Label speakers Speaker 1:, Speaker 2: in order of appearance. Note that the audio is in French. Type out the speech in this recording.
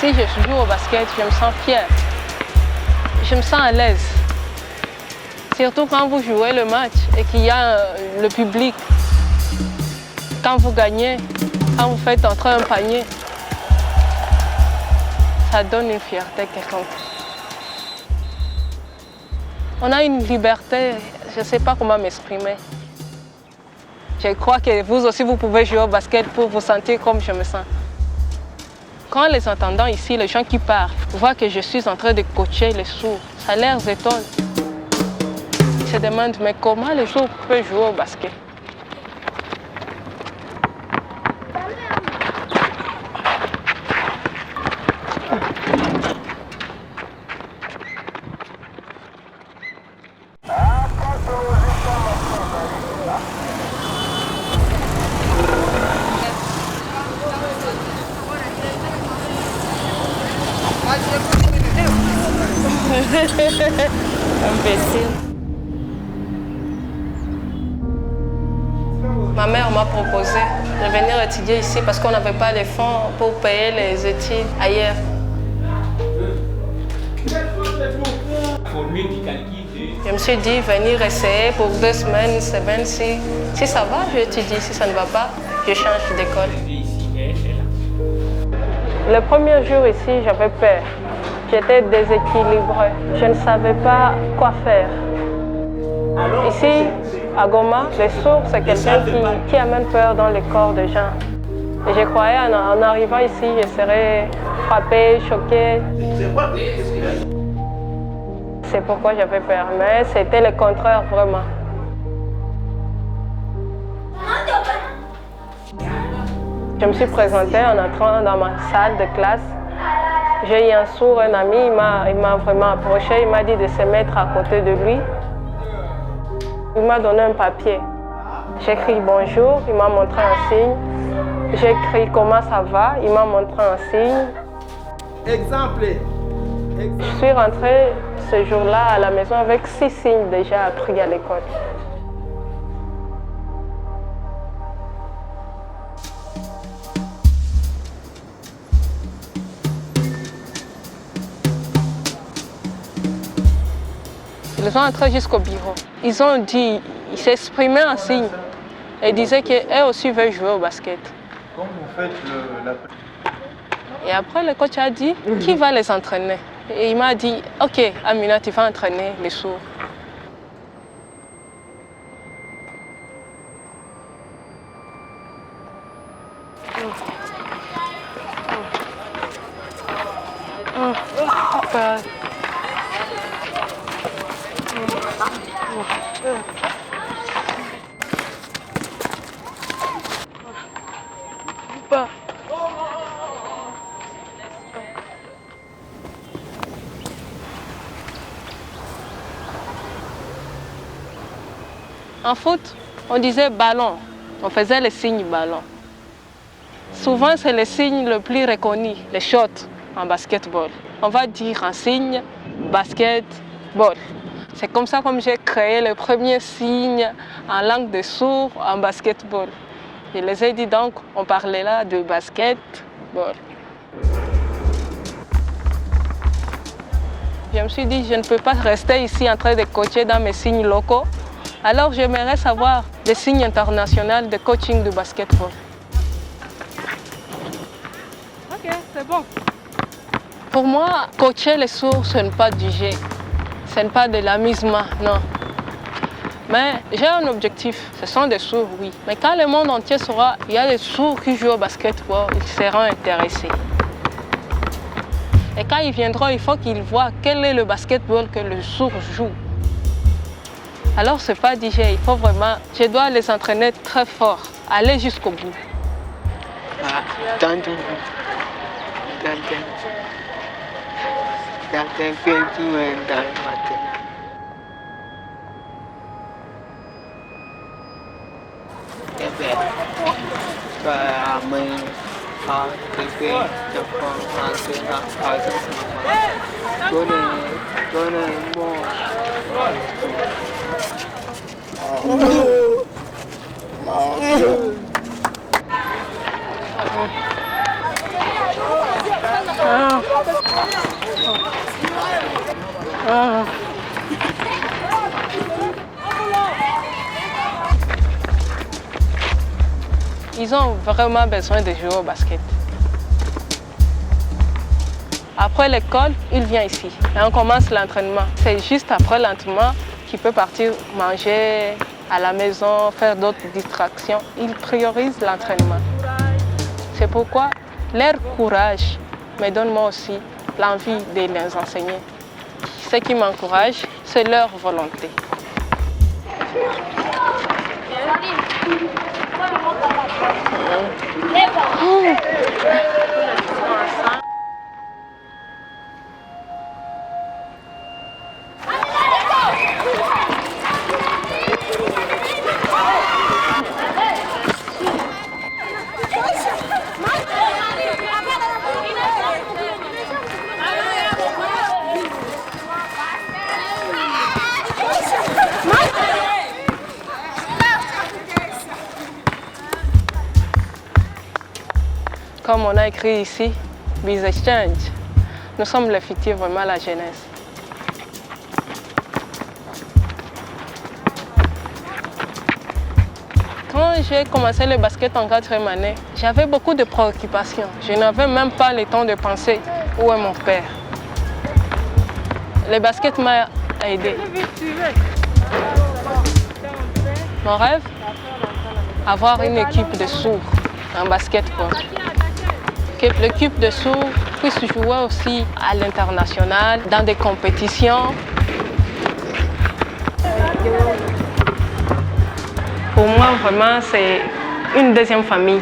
Speaker 1: Si je joue au basket, je me sens fière. Je me sens à l'aise. Surtout quand vous jouez le match et qu'il y a le public. Quand vous gagnez, quand vous faites entrer un panier, ça donne une fierté quelconque. On a une liberté, je ne sais pas comment m'exprimer. Je crois que vous aussi, vous pouvez jouer au basket pour vous sentir comme je me sens. Quand les entendants ici, les gens qui parlent, voient que je suis en train de coacher les sourds, ça les étonne. Ils se demandent, mais comment les sourds peuvent jouer au basket? Imbécile. Ma mère m'a proposé de venir étudier ici parce qu'on n'avait pas les fonds pour payer les études ailleurs. Je me suis dit, venir essayer pour 2 semaines, semaine, si ça va, j'étudie. Si ça ne va pas, je change d'école. Le premier jour ici, j'avais peur. J'étais déséquilibrée. Je ne savais pas quoi faire. Ici, à Goma, les sourds, c'est quelqu'un qui amène peur dans les corps des gens. Et je croyais en arrivant ici, je serais frappée, choquée. C'est pourquoi j'avais peur, mais c'était le contraire vraiment. Je me suis présentée en entrant dans ma salle de classe. J'ai eu un sourd, un ami, il m'a vraiment approché, il m'a dit de se mettre à côté de lui. Il m'a donné un papier. J'ai écrit bonjour, il m'a montré un signe. J'ai écrit comment ça va, il m'a montré un signe.
Speaker 2: Exemple.
Speaker 1: Je suis rentrée ce jour-là à la maison avec 6 signes déjà appris à l'école. Ils sont entrés jusqu'au bureau. Ils ont dit, ils s'exprimaient en signe et disaient qu'eux aussi veulent jouer au basket.
Speaker 2: Quand vous faites
Speaker 1: Et après, le coach a dit, qui va les entraîner? Et il m'a dit, ok, Amina, tu vas entraîner les sourds. En foot, on disait ballon. On faisait le signe ballon. Souvent, c'est le signe le plus reconnu, les shots en basketball. On va dire un signe basketball. C'est comme ça que j'ai créé le premier signe en langue de sourds en basketball. Je les ai dit donc, on parlait là de basketball. Je me suis dit, je ne peux pas rester ici en train de coacher dans mes signes locaux. Alors j'aimerais savoir des signes internationaux de coaching de basketball. Ok, c'est bon. Pour moi, coacher les sourds, ce n'est pas du jeu. Ce n'est pas de l'amusement, non. Mais j'ai un objectif, ce sont des sourds, oui. Mais quand le monde entier saura qu'il y a des sourds qui jouent au basketball, ils seront intéressés. Et quand ils viendront, il faut qu'ils voient quel est le basketball que le sourd joue. Alors, ce n'est pas du jeu, il faut vraiment, je dois les entraîner très fort, aller jusqu'au bout. Ah. Ah. Ils ont vraiment besoin de jouer au basket. Après l'école, il vient ici et on commence l'entraînement. C'est juste après l'entraînement qu'il peut partir manger à la maison, faire d'autres distractions. Il priorise l'entraînement. C'est pourquoi leur courage me donne moi aussi l'envie de les enseigner. Ce qui m'encourage, c'est leur volonté. Comme on a écrit ici, Biz Exchange, nous sommes effectivement la jeunesse. Quand j'ai commencé le basket en 4e année, j'avais beaucoup de préoccupations. Je n'avais même pas le temps de penser où est mon père. Le basket m'a aidé. Mon rêve, avoir une équipe de sourds en basketball. Que l'équipe de sourds puisse jouer aussi à l'international, dans des compétitions. Pour moi, vraiment, c'est une deuxième famille.